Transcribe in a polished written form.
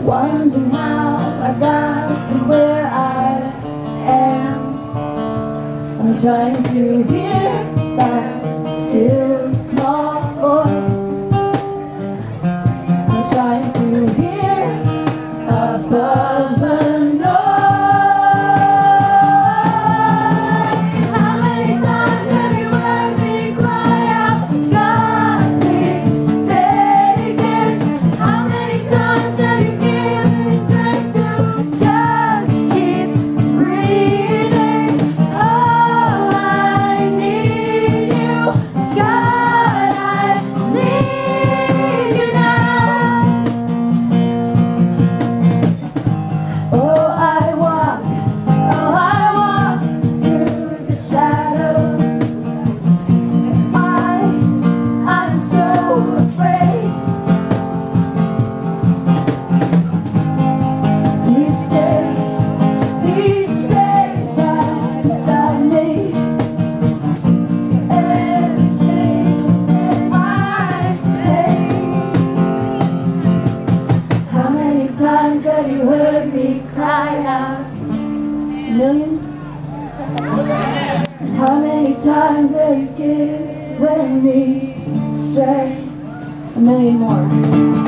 Wondering how I got to where I am. I'm trying to hear that still small voice. I'm trying to hear above the noise. How many times have you heard me cry out, God, please take this? How many times have you given me strength to just keep breathing? Oh, I need you, God, I need you now. Oh, I walk through the shadows. I'm so afraid. Please stay right beside me. Every single step I take. How many times have you heard me cry out? A million? How many times have you given me strength? A million more.